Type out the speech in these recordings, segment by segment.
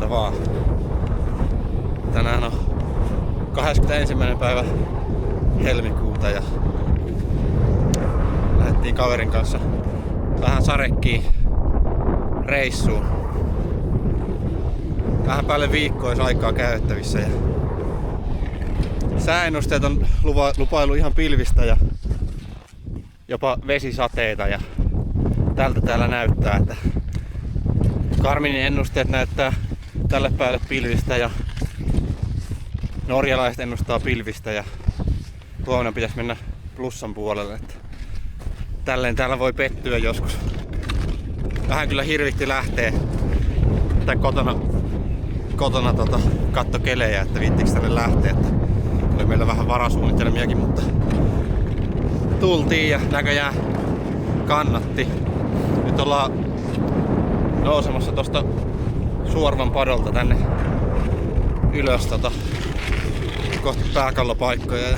missä vaan. Tänään on 21. päivä helmikuuta ja lähdettiin kaverin kanssa vähän Sarekkiin reissuun. Vähän päälle viikkoa olisi aikaa käytettävissä ja sääennusteet on lupailu ihan pilvistä ja jopa vesisateita ja tältä täällä näyttää, että Garminin ennusteet näyttää tälle päälle pilvistä ja norjalaiset ennustaa pilvistä ja huomenna pitäisi mennä plussan puolelle, että tälleen täällä voi pettyä joskus. Vähän kyllä hirvitti lähtee tai kotona katto kelejä, että viittikö tänne lähteä, että oli meillä vähän varasuunnitelmiakin, mutta tultiin ja näköjään kannatti. Nyt ollaan nousemassa tosta Suorvan padolta tänne ylös kohti pääkallopaikkoja ja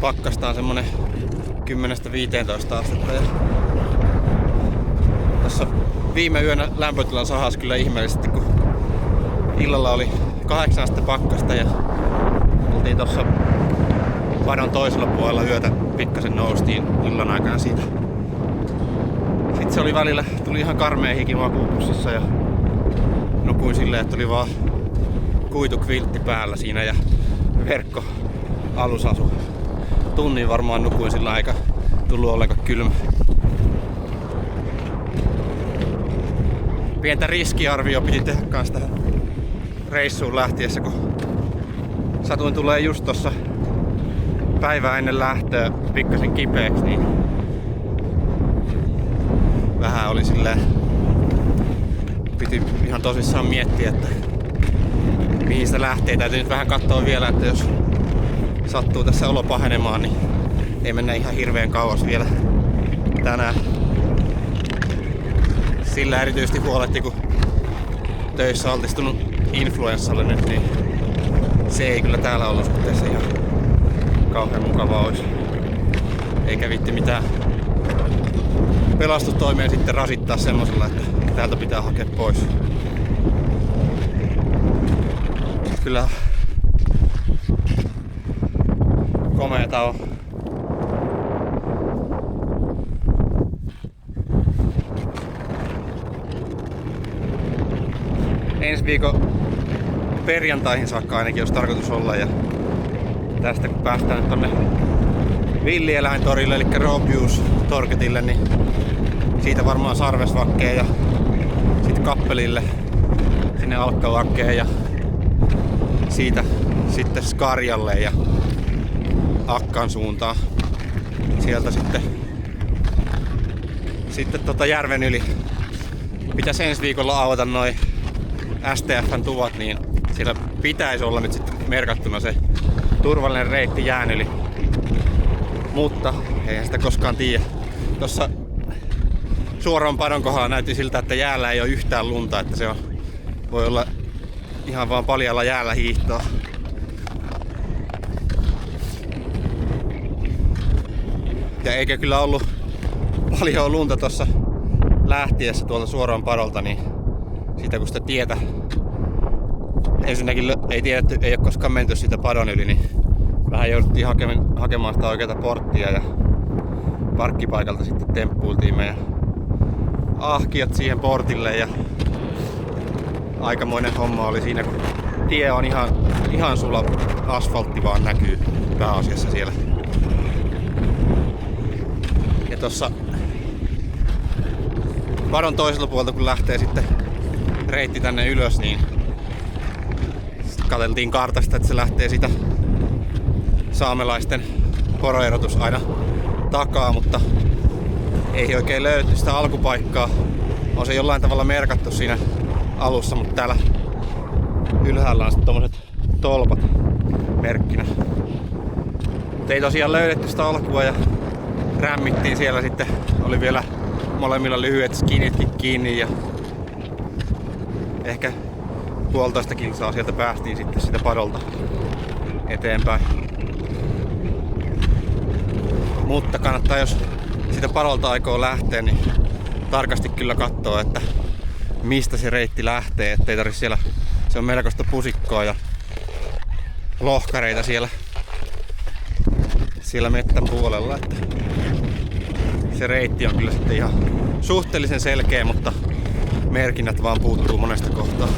pakkasta on semmonen 10-15 astetta ja tässä viime yönä lämpötila sahas kyllä ihmeellisesti, kun illalla oli 8 astetta pakkasta ja oltiin tossa padon toisella puolella yötä pikkasen noustiin illan aikana siitä. Sitten se oli välillä, tuli ihan karmea hiki makuupussissa ja nukuin silleen, että oli vaan kuitukviltti päällä siinä ja verkko alusasu. Tunnin varmaan nukuin sillä eikä tullut ollenkaan kylmä. Pientä riskiarvio piti tehdä kans tähän reissuun lähtiessä, kun satuin tulee just tossa päivää ennen lähtöä pikkasen kipeäksi, niin vähän oli silleen, piti ihan tosissaan miettiä, että mihin sitä lähtee. Täytyy nyt vähän katsoa vielä, että jos sattuu tässä olo pahenemaan, niin ei mennä ihan hirveän kauas vielä tänään. Sillä erityisesti huoletti, kun töissä altistunut influenssalle nyt, niin se ei kyllä täällä olosuhteessa ihan kauhean mukavaa olisi. Eikä viitti mitään pelastustoimia sitten rasittaa semmosella, että täältä pitää hakea pois. Kyllä komeeta on. Ensi viikon perjantaihin saakka ainakin olisi tarkoitus olla ja tästä kun päästään nyt tonne villieläintorille eli Rovdju's Torketille, niin siitä varmaan Sarvesvakkeen ja sitten Kappelille sinne Alkkavakkeen ja siitä sitten Skarjalle ja Akkan suuntaan. Sieltä sitten järven yli pitäisi ensi viikolla avata noi STF:n tuvat, niin siellä pitäisi olla nyt sitten merkattuna se turvallinen reitti jään yli. Mutta eihän sitä koskaan tiedä. Tuossa Suoran padon kohdalla näytti siltä, että jäällä ei ole yhtään lunta, että se voi olla ihan vaan paljalla jäällä hiihtoa. Ja eikä kyllä ollut paljon lunta tuossa lähtiessä tuolta Suoran padolta, niin siitä kun sitä tietä ensinnäkin ei tiedetty, ei ole koskaan menty siitä padon yli, niin vähän jouduttiin hakemaan sitä oikeata porttia ja parkkipaikalta sitten temppuiltiin meidän ahkiot siihen portille ja aikamoinen homma oli siinä, kun tie on ihan sula, asfaltti vaan näkyy pääasiassa siellä. Ja tossa padon toisella puolta kun lähtee sitten reitti tänne ylös, niin katseltiin kartasta, että se lähtee sitä saamelaisten poroerotus aina takaa, mutta ei oikein löyty sitä alkupaikkaa. On se jollain tavalla merkattu siinä alussa, mutta täällä ylhäällä on sitten tommoset tolpat merkkinä. Mutta ei tosiaan löydetty sitä alkua ja rämmittiin siellä sitten. Oli vielä molemmilla lyhyet skinitkin kiinni ja ehkä 1,5 kilsaa sieltä päästiin sitten sitä padolta eteenpäin. Mutta kannattaa, jos sitä padolta aikoo lähteä, niin tarkasti kyllä katsoa, että mistä se reitti lähtee, ettei tarvitse siellä, se on melkoista pusikkoa ja lohkareita siellä mettän puolella, että se reitti on kyllä sitten ihan suhteellisen selkeä, mutta merkinnät vaan puuttuu monesta kohtaa.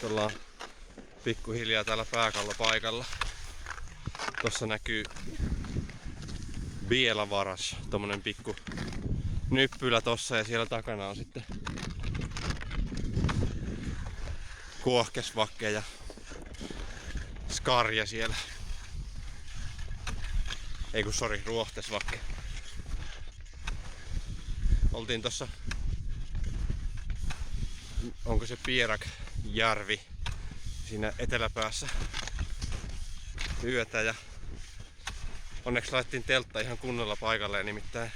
Ollaan pikkuhiljaa täällä pääkallopaikalla. Tossa näkyy Bielavarash, tommonen pikku nyppylä tossa, ja siellä takana on sitten Kuohkesvakke ja Skarja siellä. Ei kun sori, Ruohtesvakke. Oltiin tossa, onko se Pierakjärvi siinä eteläpäässä yötä, ja onneksi laitettiin teltta ihan kunnolla paikalle, ja nimittäin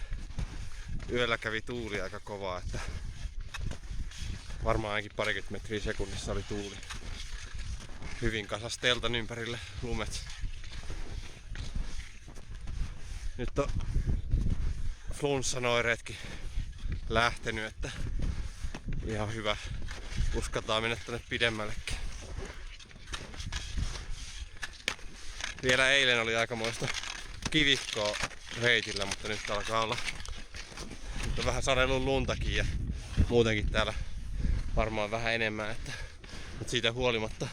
yöllä kävi tuuli aika kovaa, että varmaan ainakin parikymmentä metriä sekunnissa oli tuuli. Hyvin kasas teltan ympärille lumet. Nyt on flunssanoireetkin lähtenyt, että ihan hyvä. Uskataan mennä tänne pidemmällekin. Vielä eilen oli aikamoista kivikkoa reitillä, mutta nyt alkaa olla. Nyt on vähän sadellut luntakin ja muutenkin täällä varmaan vähän enemmän, mutta siitä huolimatta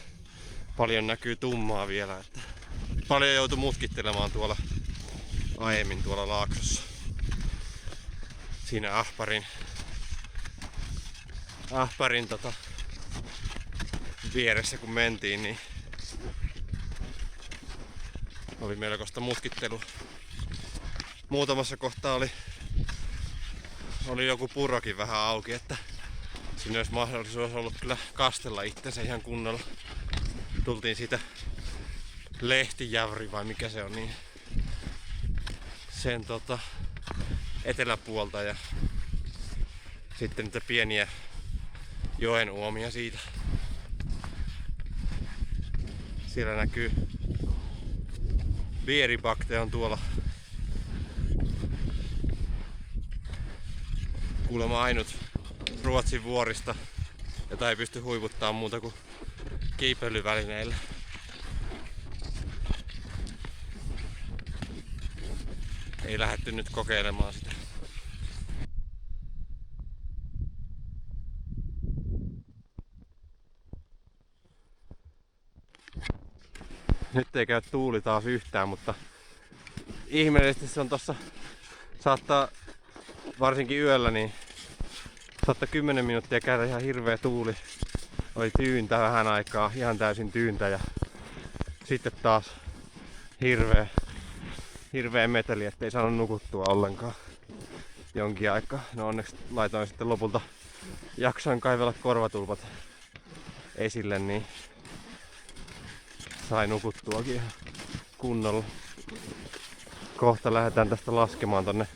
paljon näkyy tummaa vielä. Että paljon joutui mutkittelemaan tuolla aiemmin tuolla laaksossa. Siinä Ahparin vieressä kun mentiin, niin oli melkoista mutkittelu. Muutamassa kohtaa oli joku purokin vähän auki, että siinä olisi mahdollisuus ollut kyllä kastella itsensä ihan kunnolla. Tultiin siitä Lehtijävri vai mikä se on, niin sen eteläpuolta ja sitten niitä pieniä joen uomia siitä. Siellä näkyy Vieribakte on tuolla kuulemma ainut Ruotsin vuorista, jota ei pysty huivuttaa muuta kuin kiipeilyvälineillä. Ei lähdetty nyt kokeilemaan sitä. Nyt ei käy tuuli taas yhtään, mutta ihmeellisesti se on tossa, saattaa varsinkin yöllä, niin saattaa 10 minuuttia käydä ihan hirveä tuuli. Oli tyyntä vähän aikaa, ihan täysin tyyntä ja sitten taas hirveä meteli, ettei saanut nukuttua ollenkaan jonkin aikaa. No onneksi laitoin sitten lopulta, jaksoin kaivella korvatulpat esille, niin sai nukuttuakin ihan kunnolla. Kohta lähdetään tästä laskemaan tonne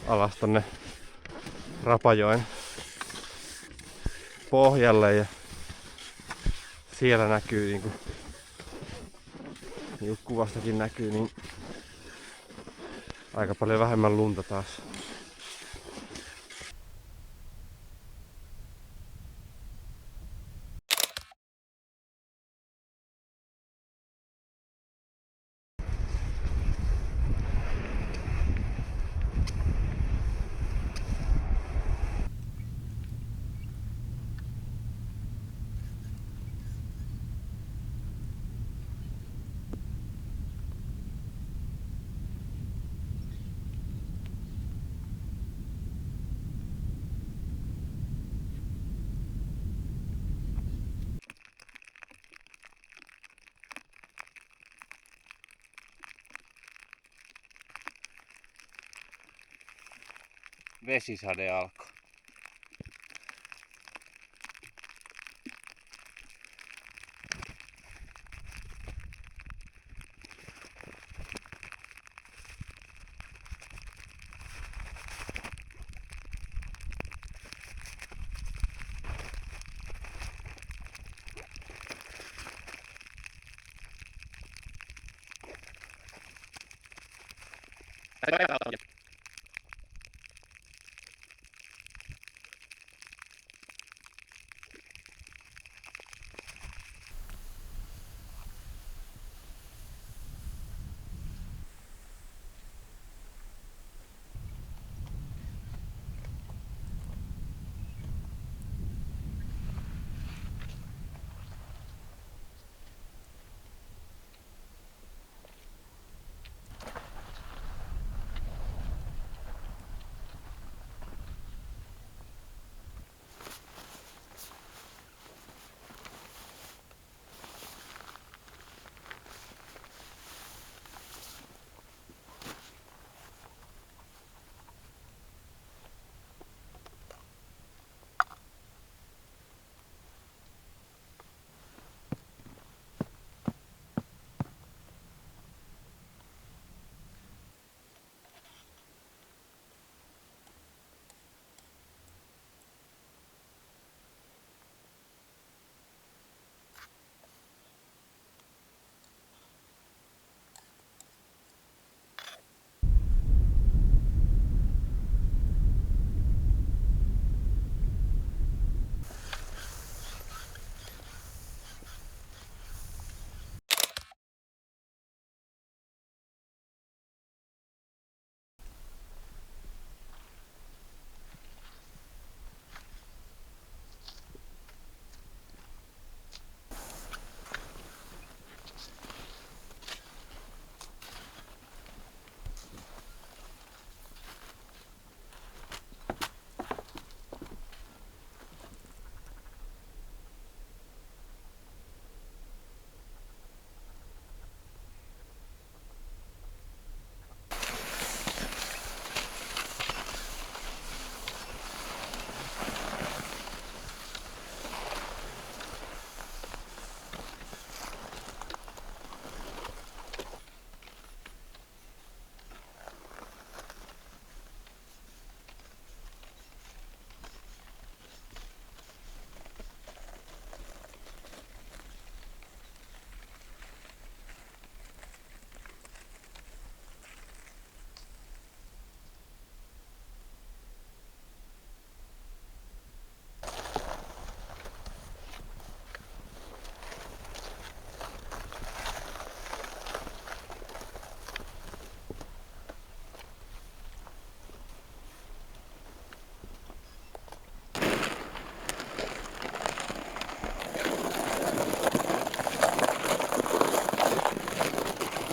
alas tonne Rapajoen pohjalle ja siellä näkyy niin kuin kuvastakin näkyy, niin aika paljon vähemmän lunta taas. Vesisade alkoi.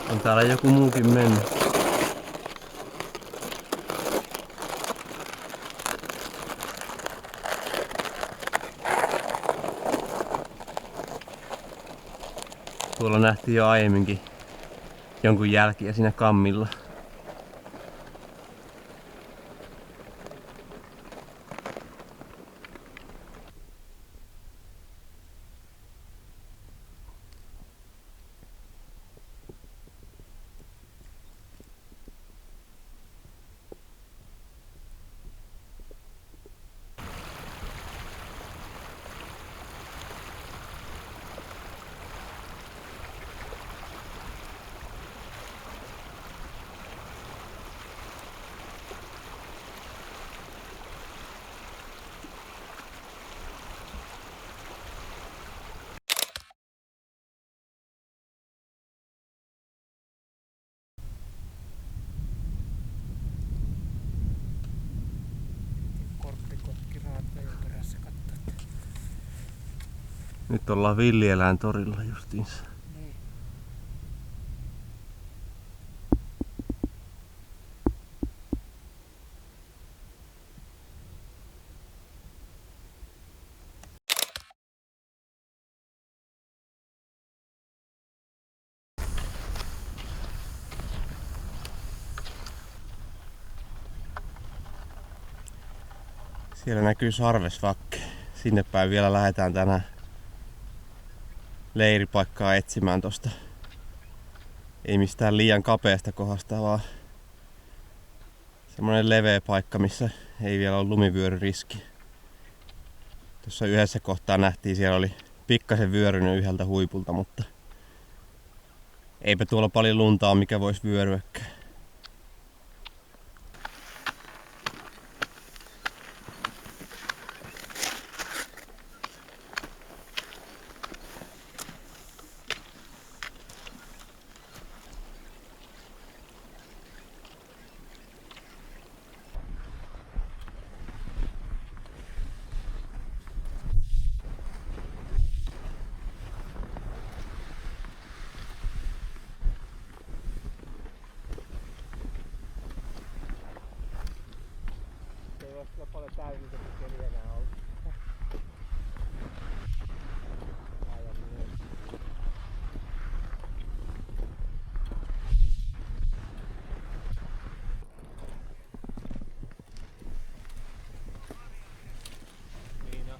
On täällä joku muukin mennyt. Tuolla nähtiin jo aiemminkin jonkun jälkiä siinä kammilla. Nyt ollaan villieläintorilla justiinsa. Niin. Siellä näkyy Sarvesvakke. Sinne päin vielä lähdetään tänään leiripaikkaa etsimään tosta. Ei mistään liian kapeasta kohdasta, vaan semmonen leveä paikka, missä ei vielä ole lumivyöryriski. Tuossa yhdessä kohtaa nähtiin, siellä oli pikkasen vyörynyt yhdeltä huipulta, mutta eipä tuolla paljon lunta ole, mikä voisi vyöryäkään. Ei ole kyllä paljon täydellisempi keli enää ollut. Aivan myös. Niin on.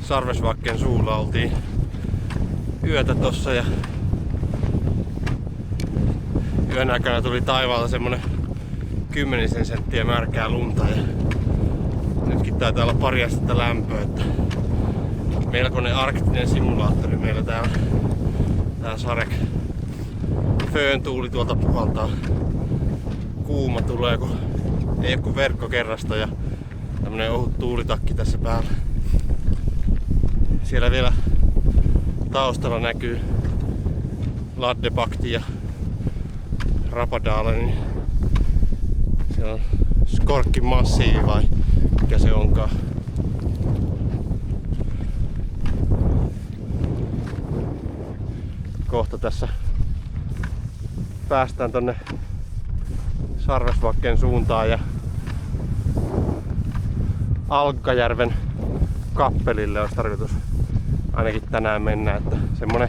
Sarvesvakken suulla oltiin yötä tossa ja yön aikana tuli taivaalta semmonen 10 senttiä märkää lunta ja nytkin taitaa olla pari astetta lämpöä, että melkoinen arktinen simulaattori meillä tää Sarek. Föön tuuli tuolta puhaltaa. Kuuma tulee, kun ei oo kuin verkkokerrasto ja tämmönen ohut tuulitakki tässä päällä. Siellä vielä taustalla näkyy Laddebakti ja Rapadale, niin siellä on Skorkin massiivi vai mikä se onkaan. Kohta tässä päästään tonne Sarvesvakken suuntaan ja Alkkajärven kappelille olisi tarkoitus ainakin tänään mennä, että semmonen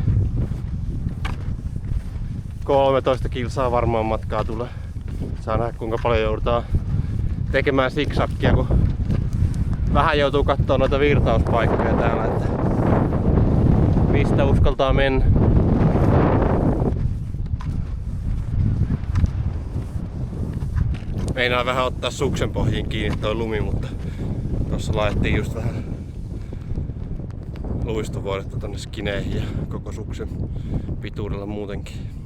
13 kilsaa varmaan matkaa tulee. Saa nähdä kuinka paljon joudutaan tekemään siksakkia, kun vähän joutuu kattoo noita virtauspaikkoja täällä, että mistä uskaltaa mennä. Meinaa vähän ottaa suksen pohjiin kiinni toi lumi, mutta tossa laitettiin just vähän luistovuodetta tonne skineihin ja koko suksen pituudella muutenkin.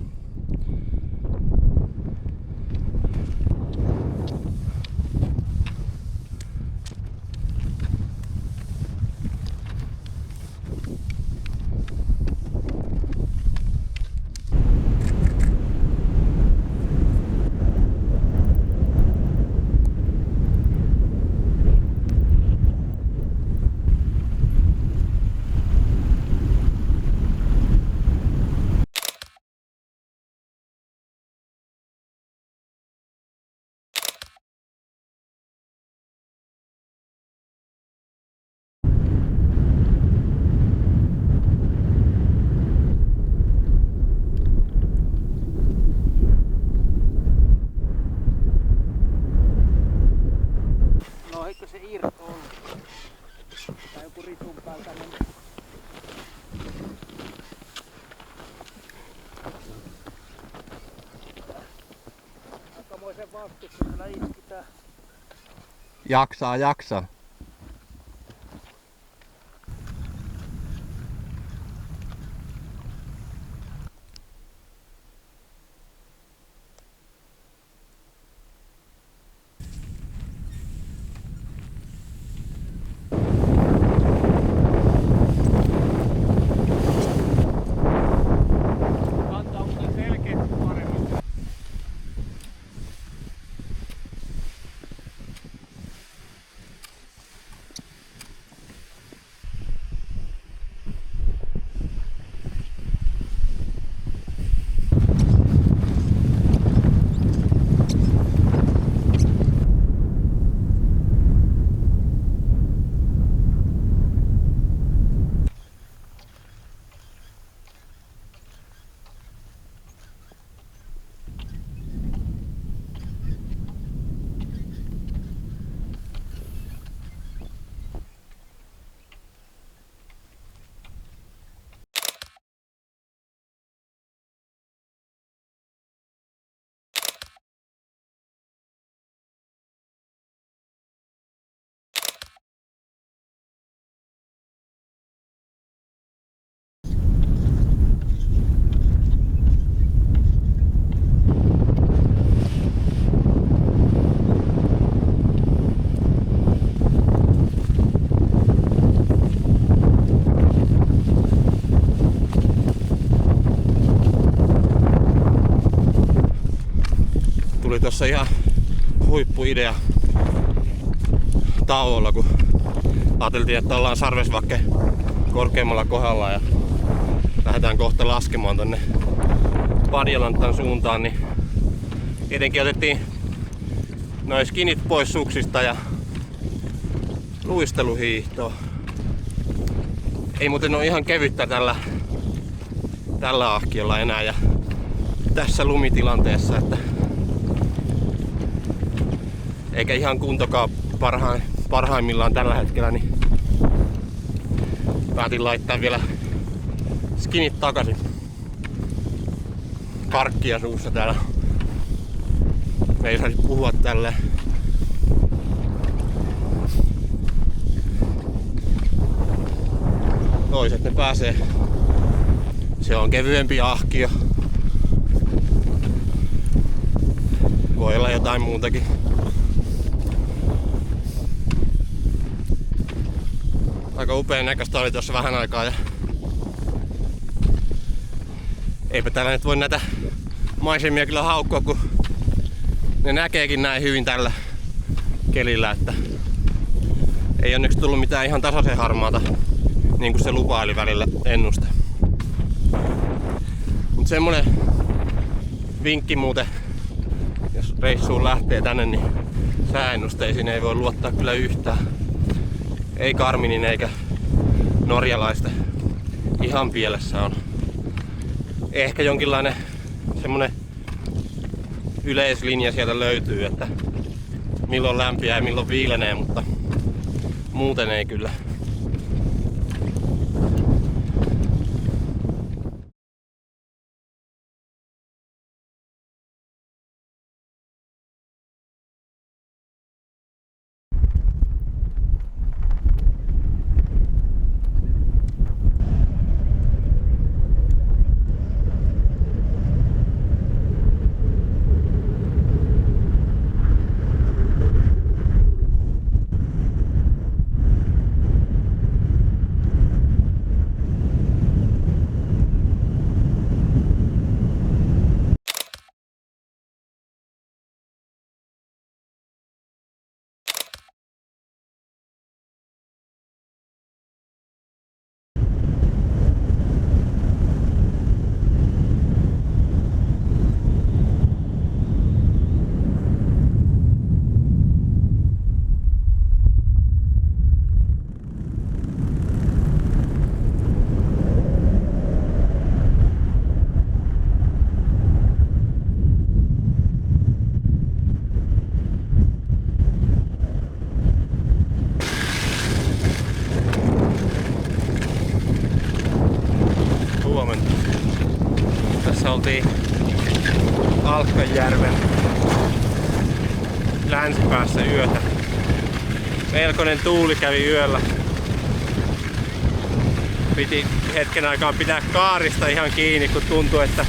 Olisiko se Irko ollut? Tai joku ritun päältä mennä. Aikamoisen vastuksella iskitään. Jaksaa. Tuli tossa ihan huippuidea tauolla, kun ajateltiin, että ollaan Sarvesvakke korkeammalla kohdalla ja lähdetään kohta laskemaan tonne Padjalantan suuntaan, niin tietenkin otettiin noin skinit pois suksista ja luisteluhiihtoa. Ei muuten ole ihan kevyttä tällä ahkiolla enää ja tässä lumitilanteessa, että eikä ihan kuntokaan parhaimmillaan tällä hetkellä, niin päätin laittaa vielä skinit takaisin. Karkkia suussa täällä. Ei saisi puhua tälleen. Toiset ne pääsee. Se on kevyempi ahkio. Voi olla jotain muutakin. Aika upean näköistä oli tuossa vähän aikaa. Ja eipä täällä nyt voi näitä maisemia kyllä haukkua, kun ne näkeekin näin hyvin tällä kelillä, että ei onneksi tullut mitään ihan tasaisen harmaata, niin kuin se lupaili välillä ennuste. Mut semmonen vinkki muuten, jos reissuun lähtee tänne, niin sääennusteisiin ei voi luottaa kyllä yhtään. Ei Garminin eikä norjalaisten. Ihan pielessä on. Ehkä jonkinlainen semmonen yleislinja sieltä löytyy, että milloin lämpiää ja milloin viilenee, mutta muuten ei kyllä. Tässä oltiin Alkkajärven länsipäässä yötä. Melkoinen tuuli kävi yöllä. Piti hetken aikaa pitää kaarista ihan kiinni, kun tuntui, että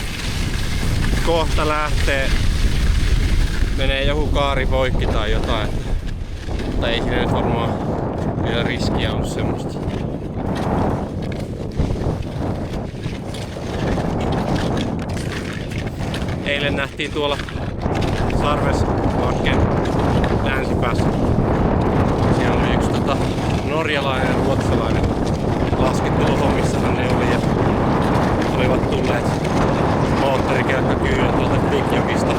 kohta lähtee. Menee joku kaari poikki tai jotain. Mutta ei siinä nyt varmaan vielä riskiä ollut semmoista. Eilen nähtiin tuolla Sarvesbacken länsipäässä. Siellä oli yksi norjalainen ja ruotsalainen lasketteluhommissahan ne oli ja olivat tulleet moottorikelkkakyydellä tuolta Kvikkjokista.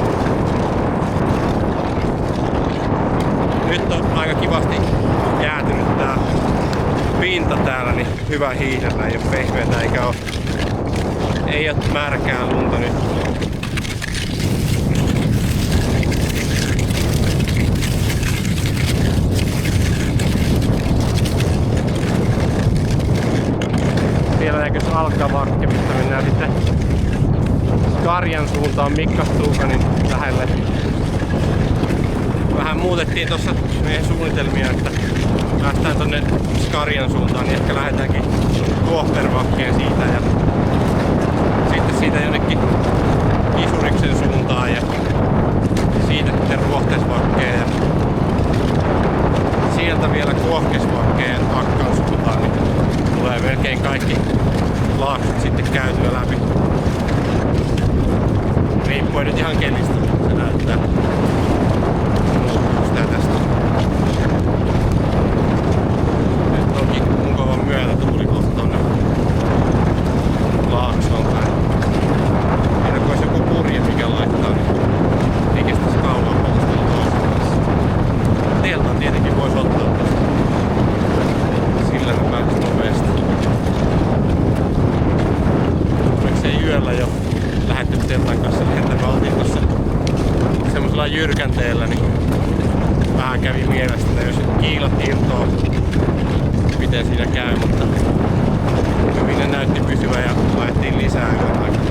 Nyt on aika kivasti jäätynyt tää pinta täällä, niin hyvä hiihdellä, ei oo pehmeätä eikä oo, ei oo märkää lunta nyt. Vielä näkyy Alkkavarkke, mistä mennään sitten Karjan suuntaan Mikkastuukanin lähelle. Vähän muutettiin tuossa meidän suunnitelmia, että päästään tonne Karjan suuntaan, niin ehkä lähdetäänkin Vuohtervakkeen siitä ja sitten siitä jonnekin Isuriksen suuntaan ja siitä sitten Ruohtesvakkeen ja sieltä vielä Kuohkesvakkeen Akkan suuntaan, niin tulee melkein kaikki laaksut sitten käytyä läpi. Riippuen nyt ihan kelistä, se näyttää. Muuttuu sitä tästä. Nyt onkin mukavan myötätuuli kohta tonne laaksoon päin. Siinä kun olisi joku purje mikä laittaa, niin ei kestäisi kauan polustella toisen kanssa. Teltan tietenkin voisi ottaa tästä. Sillä me pääsis nopeasti. Oliko se yöllä jo lähdetty teltan kanssa, että me oltiin tossa semmosella jyrkänteellä, niin vähän kävi mielestä, että jos kiilot irtoaa, miten siinä käy, mutta Sinne näytti pysyvä ja laitettiin lisää yön aikana.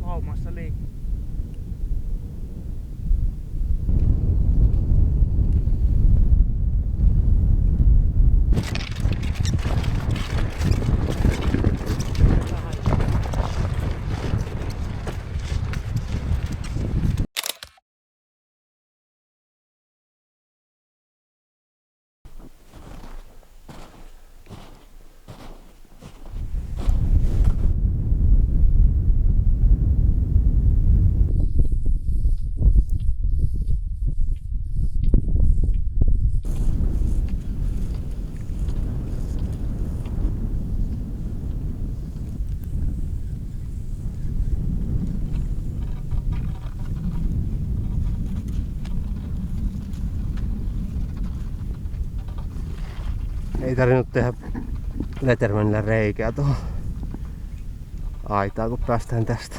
Laumassa liikkuu. Ei tarvinnut tehdä Lettermanilla reikää tuohon aitaan, kun päästään tästä.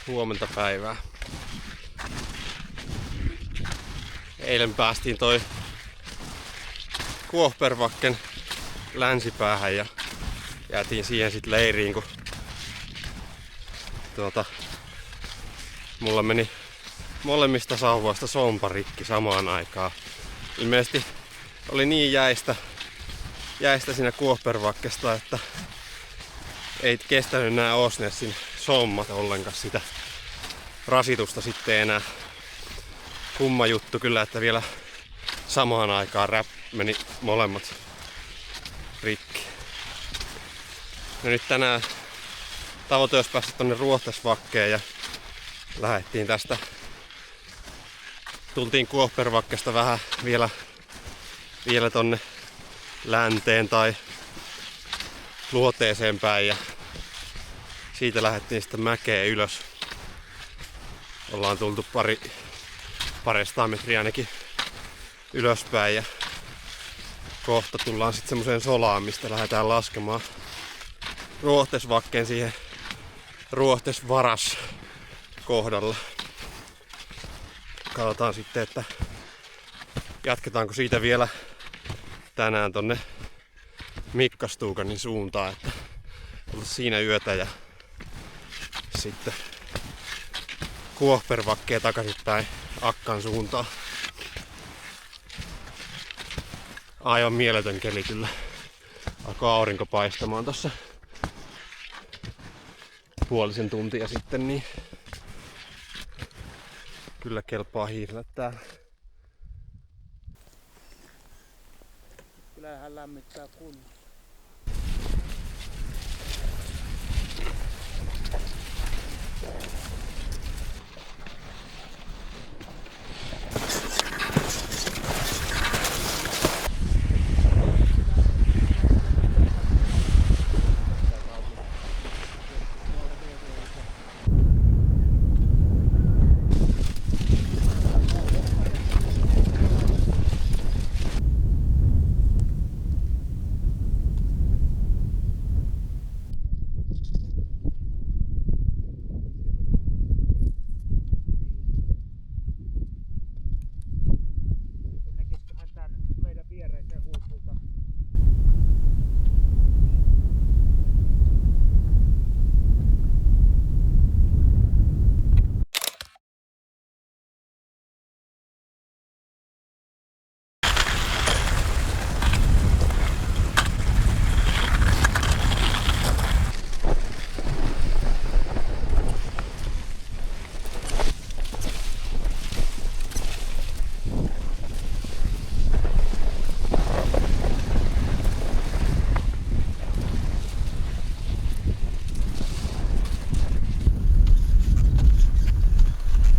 Huomenta päivää. Eilen päästiin toi Kuohpervakken länsipäähän ja jäätiin siihen sit leiriin, kun mulla meni molemmista sauvoista sompa rikki samaan aikaan. Ilmeisesti oli niin jäistä siinä Kuohpervakkesta, että ei kestänyt nää Osnessin sommat ollenkaan sitä rasitusta sitten enää. Kumma juttu kyllä, että vielä samaan aikaan meni molemmat rikki. No nyt tänään tavoite olisi päästä tonne Ruohtesvakkeen ja lähdettiin tästä. Tultiin Kuohpervakkesta vähän vielä tonne länteen tai luoteeseen päin ja siitä lähdettiin sitten mäkeä ylös. Ollaan tultu parista metriä ainakin ylöspäin ja kohta tullaan sitten semmoiseen solaan, mistä lähdetään laskemaan Ruohtesvakkeen siihen Ruohtesvaras kohdalla. Katsotaan sitten, että jatketaanko siitä vielä tänään tonne Mikkastuukanin suuntaan, että olla siinä yötä ja sitten Kuohpervakkeen takaisinpäin Akkan suuntaan. Aivan mieletön keli kyllä. Alkoi aurinko paistamaan tossa puolisen tuntia sitten, niin kyllä kelpaa hiihdellä täällä. Kyllähän lämmittää kunnossa.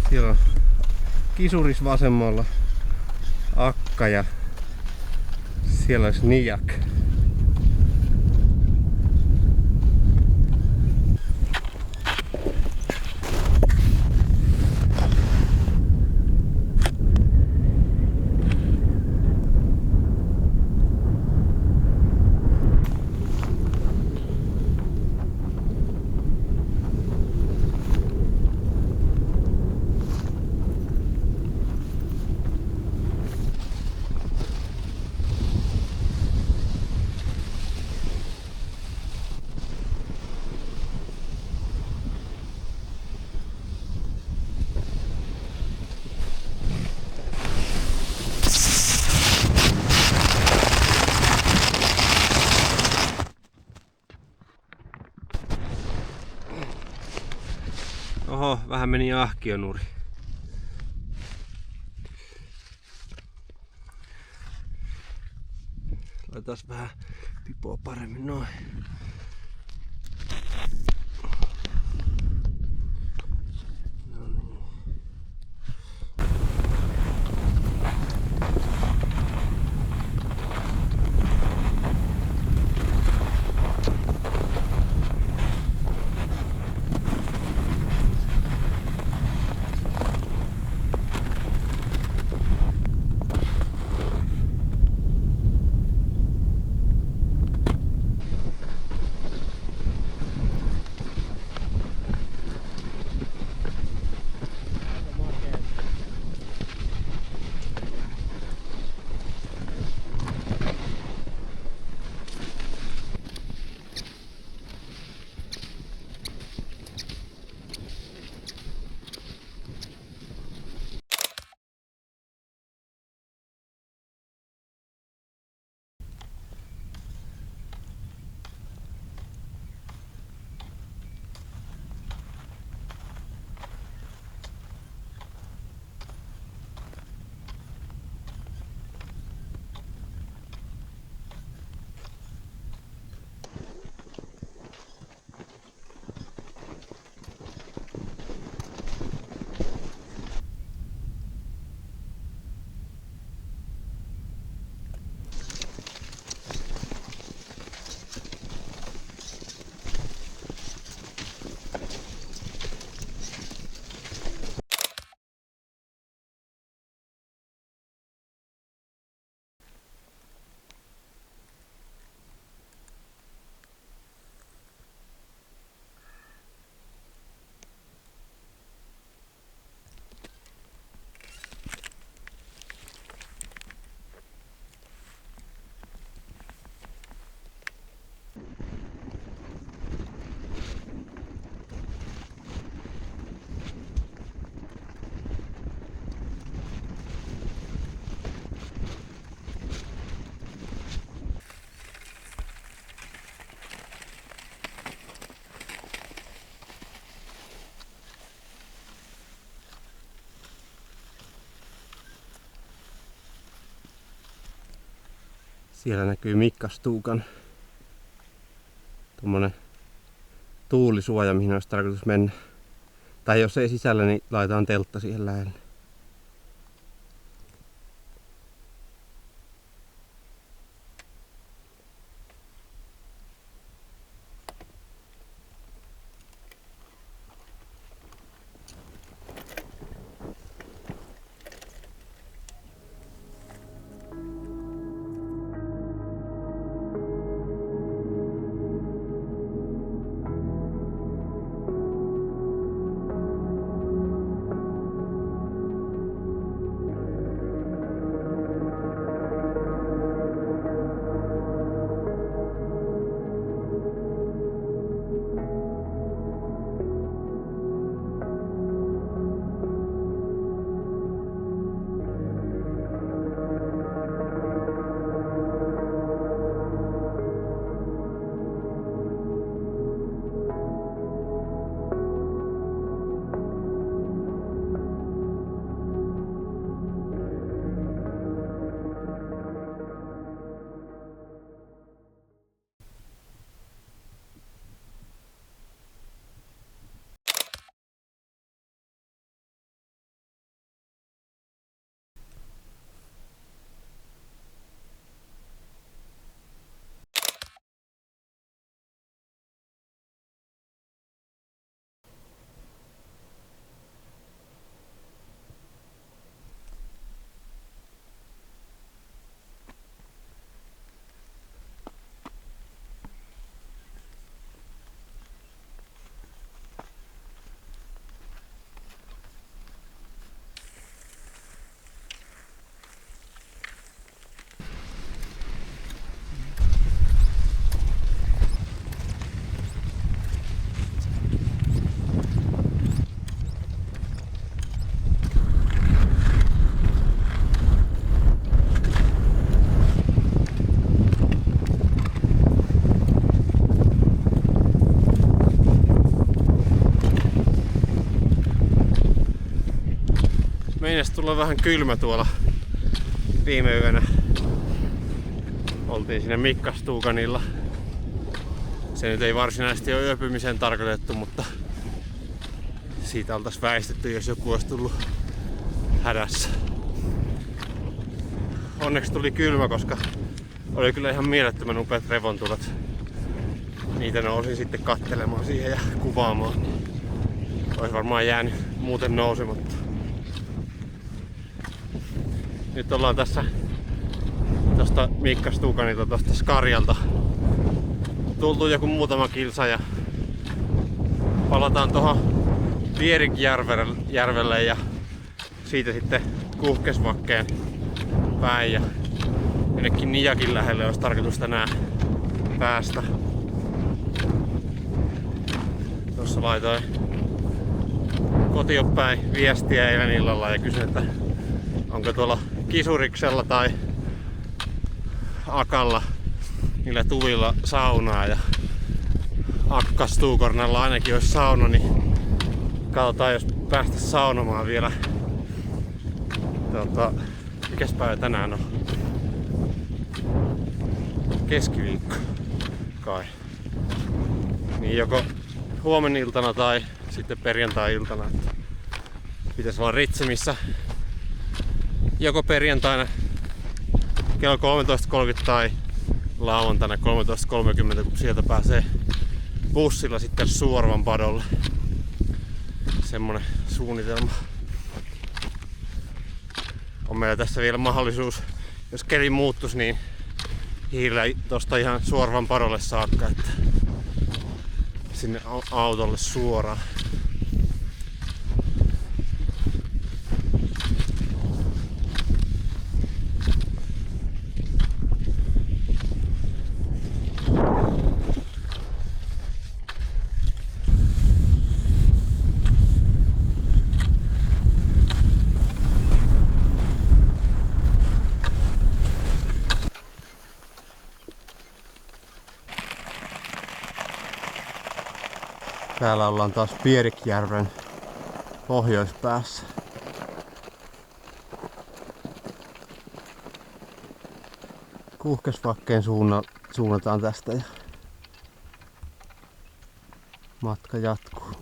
Siellä on kisuris vasemmalla Akka ja siellä olisi Nijak. Oho, vähän meni ahkionuri. Laitetaan vähän pipoa paremmin noin. No niin. Siellä näkyy Mikkastuukan tommonen tuulisuoja, mihin olisi tarkoitus mennä. Tai jos ei sisällä, niin laitetaan teltta siihen lähelle. Meinas tulla vähän kylmä tuolla viime yönä. Oltiin siinä Mikkastuukanilla. Se nyt ei varsinaisesti ole yöpymiseen tarkoitettu, mutta siitä oltais väistetty, jos joku olisi tullut hädässä. Onneksi tuli kylmä, koska oli kyllä ihan mielettömän upeat revontulet. Niitä nousin sitten kattelemaan siihen ja kuvaamaan. Olisi varmaan jäänyt muuten nousematta. Nyt ollaan tässä tosta Mikkastuukanilta, tosta Skarjalta tultu joku muutama kilsa ja palataan tuohon Vierikjärvelle ja siitä sitten Kuhkesvakkeen päin ja jonnekin Nijakin lähelle olisi tarkoitus tänään päästä. Tuossa laitoin kotiin päin viestiä eilen illalla ja kysyin, että onko tuolla Kisuriksella tai Akalla niillä tuvilla saunaa ja Akkastuukornalla ainakin olisi sauna, niin katsotaan jos päästä saunomaan vielä. Mikäs päivä tänään on? Keskiviikko kai. Niin joko huomenna iltana tai sitten perjantai-iltana. Pitäisi olla Ritsemissä joko perjantaina kello 13.30 tai lauantaina 13.30, kun sieltä pääsee bussilla sitten Suorvan padolle. Semmonen suunnitelma. On meillä tässä vielä mahdollisuus, jos keli muuttuisi, niin hiilellä tosta ihan Suorvan padolle saakka, että sinne autolle suoraan. Täällä ollaan taas Vierikjärven pohjoispäässä. Kuhkesvakkeen suunnataan tästä ja matka jatkuu.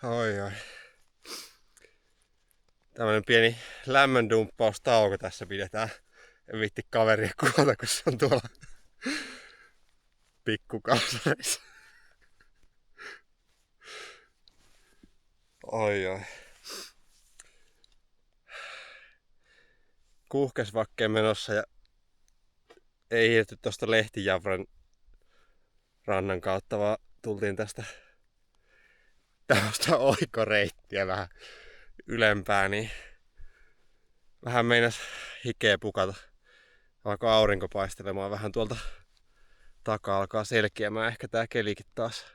Oi. Tämmönen pieni lämmöndumppaustauko tässä pidetään. En viitti kaveria kuvata, kun se on tuolla pikkukalsareissa. Oi. Kuhkesvakkeen menossa ja ei hiihdetty tosta Lehtijavran rannan kautta, vaan tultiin tästä tämmöstä oikoreittiä vähän ylempää, niin vähän meinas hikeä pukata. Alkoi aurinko paistelemaan vähän tuolta takaa, alkaa selkeämään ehkä tää kelikin taas.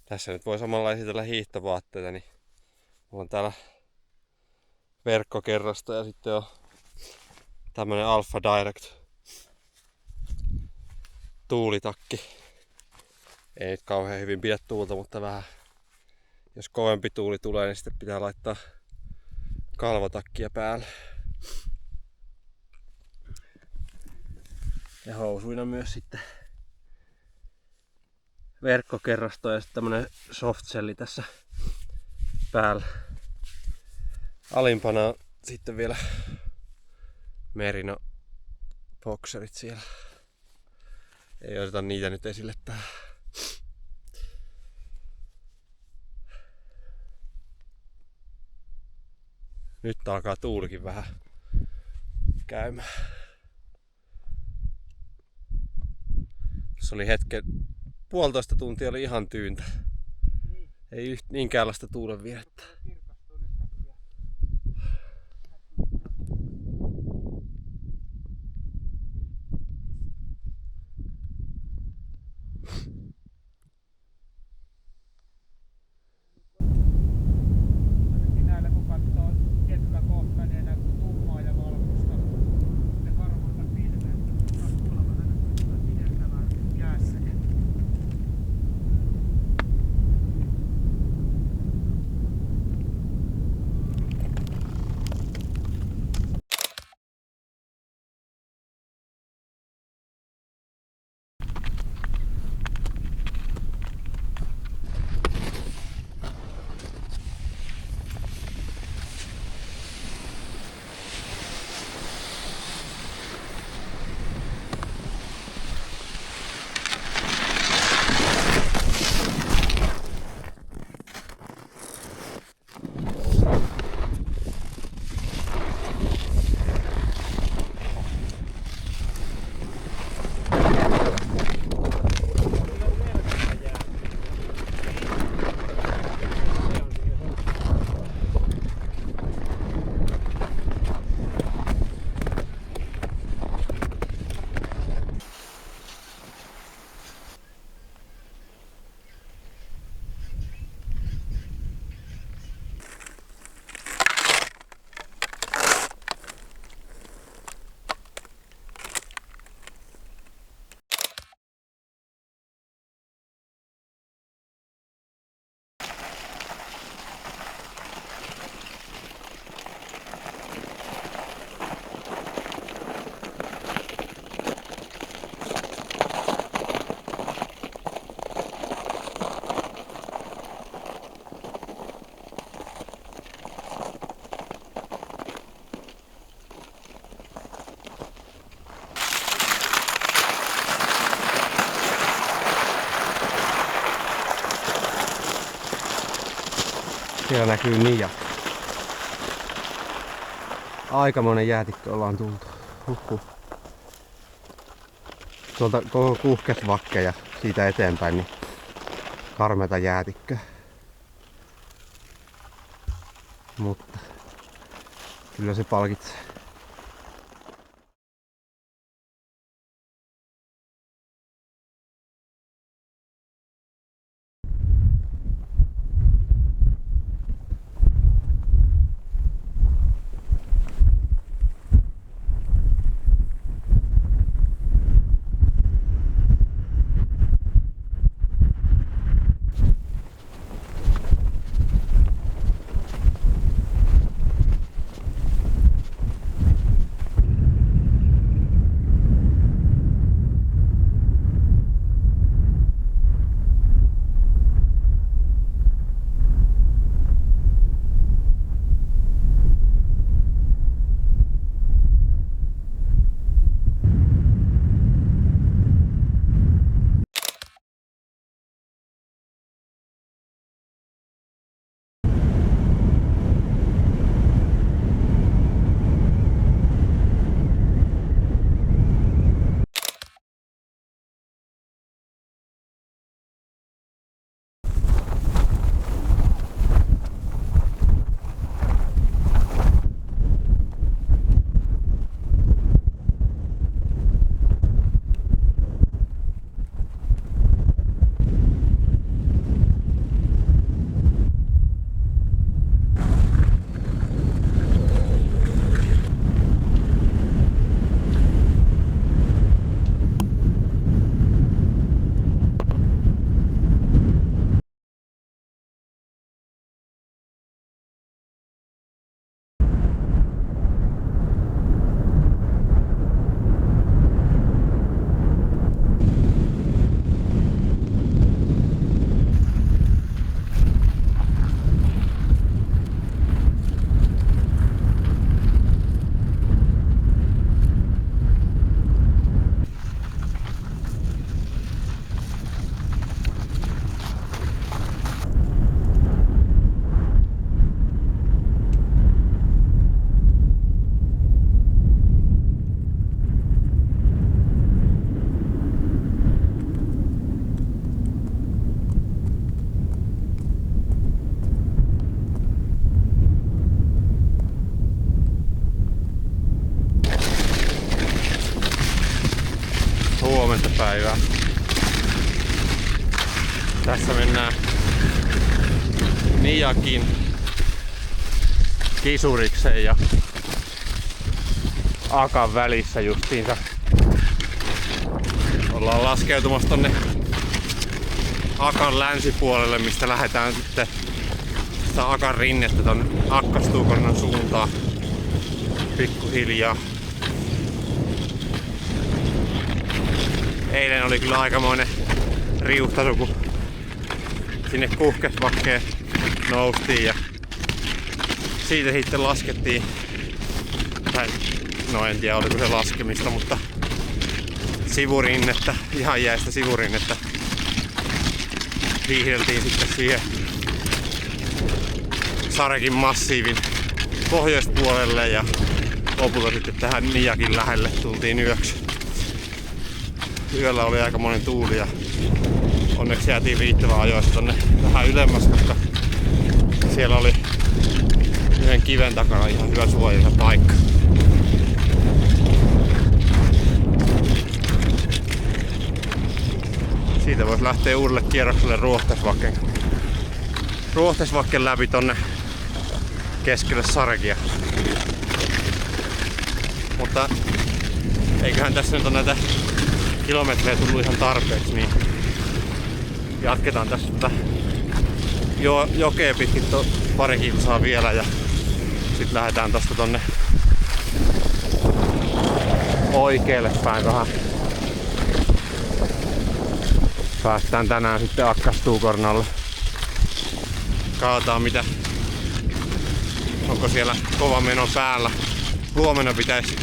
Tässä nyt voi samalla esitellä hiihtovaatteita, niin mulla on täällä verkkokerrosta ja sitten on tämmönen Alpha Direct tuulitakki. Ei nyt kauhean hyvin pidä tuulta, mutta vähän jos kovempi tuuli tulee, niin sitten pitää laittaa kalvotakkia päälle. Ja housuina myös sitten verkkokerrasto ja sitten tämmönen softselli tässä päällä. Alimpana on sitten vielä Merino bokserit siellä. Ei oteta niitä nyt esille tähän. Nyt alkaa tuulikin vähän käymään. Se oli hetken, 1,5 tuntia oli ihan tyyntä. Ei minkäänlaista tuulen vierettä. Siellä näkyy Nija. Aikamoinen jäätikkö ollaan tultu. Huhhuh. Tuolta koko Kuhkesvakke ja siitä eteenpäin niin karmeata jäätikköä. Mutta kyllä se palkitsee. Huomenta päivää. Tässä mennään Nijakin Kisurikseen ja Akan välissä justiinsa. Ollaan laskeutumassa tonne Akan länsipuolelle, mistä lähdetään sitten sitä Akan rinnettä ton Akkastuukonnan suuntaan pikkuhiljaa. Eilen oli kyllä aikamoinen riuhtaisu, kun sinne Kuhkesvakkeen noustiin ja siitä sitten laskettiin, tai no en tiedä oliko se laskemista, mutta sivurinnettä, ihan jäistä sivurinnettä hiihdeltiin sitten siihen Sarekin massiivin pohjoispuolelle ja lopulta sitten tähän Nijakin lähelle tultiin yöksi. Yöllä oli aikamoinen tuuli ja onneksi jäätiin riittävän ajoissa tonne vähän ylemmäs, koska siellä oli yhden kiven takana ihan hyvä suojelta paikka. Siitä voisi lähteä uudelle kierrokselle Ruohtesvakken läpi tonne keskelle Sarekia. Mutta eiköhän tässä nyt on näitä kilometrejä tullut ihan tarpeeksi, niin jatketaan tästä jokea pitkin pari kilsaa vielä ja sit lähdetään tosta tonne oikealle päin vähän. Päästään tänään sitten Akkastuukornalle. Katsotaan mitä, onko siellä kova meno päällä. Huomenna pitäisi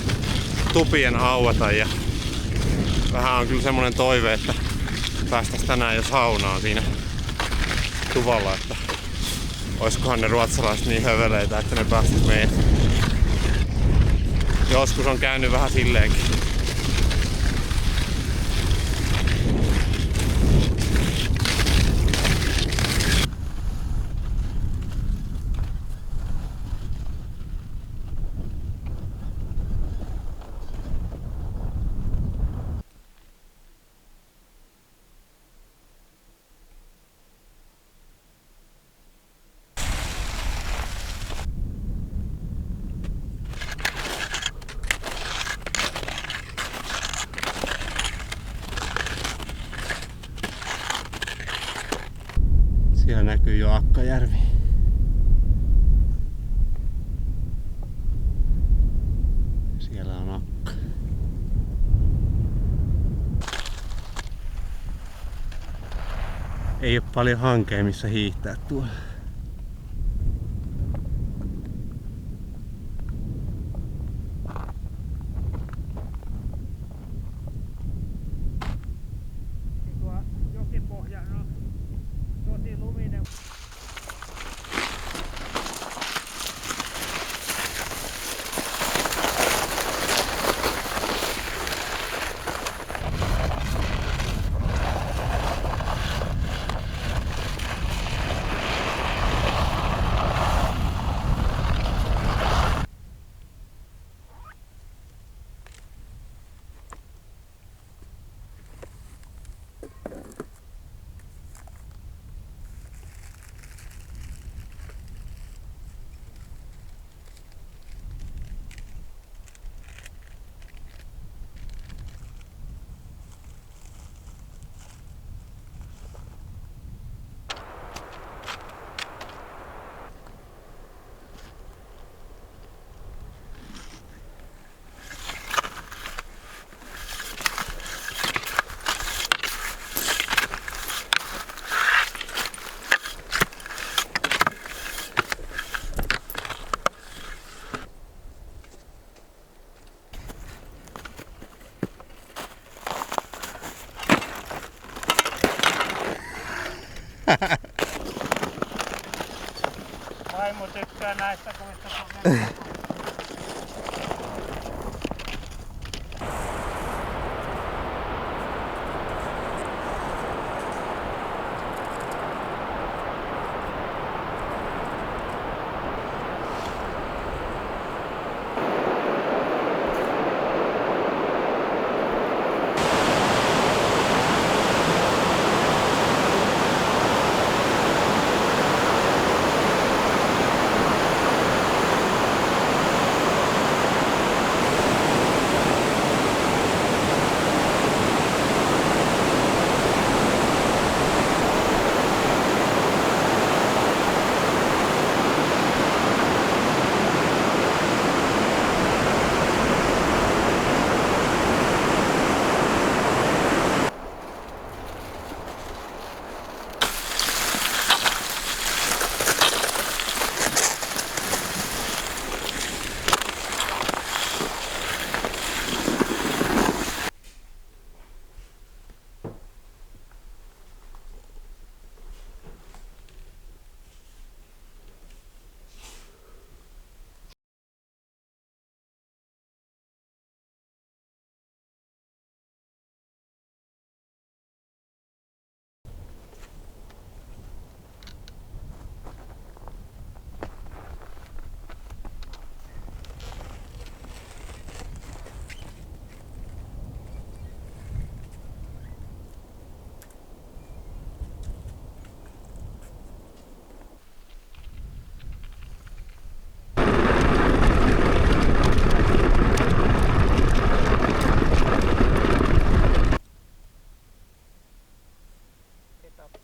tupien aueta ja vähän on kyllä semmonen toive, että päästäis tänään jo saunaan siinä tuvalla, että oiskohan ne ruotsalaiset niin höveleitä, että ne päästäis meidät Joskus on käynyt vähän silleenkin. Siellä näkyy jo Akkajärvi. Siellä on akka. Ei ole paljon hankea missä hiihtää tuolla. Tuo jokipohja on tosi luminen. Vaimo tykkää näistä kuvista.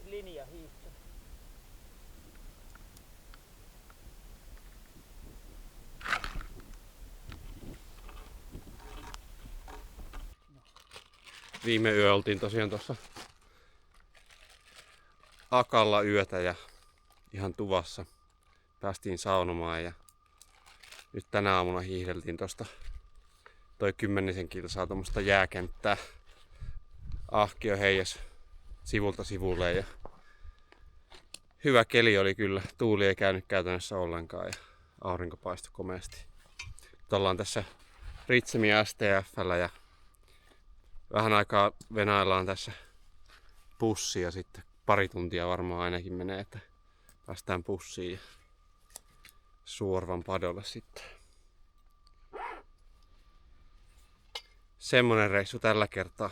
Linjahiihto. Viime yö oltiin tosiaan tuossa Akalla yötä ja ihan tuvassa päästiin saunomaan ja nyt tänä aamuna hiihdeltiin tosta toi 10 kilsaa tuommoista jääkenttää. Ahkio heijas sivulta sivulle ja hyvä keli oli kyllä. Tuuli ei käynyt käytännössä ollenkaan ja aurinko paistoi komeasti. Nyt ollaan tässä Ritsemi STF:llä ja vähän aikaa venaillaan tässä pussia sitten. Pari tuntia varmaan ainakin menee, että päästään pussiin ja Suorvan padolle sitten. Semmonen reissu tällä kertaa.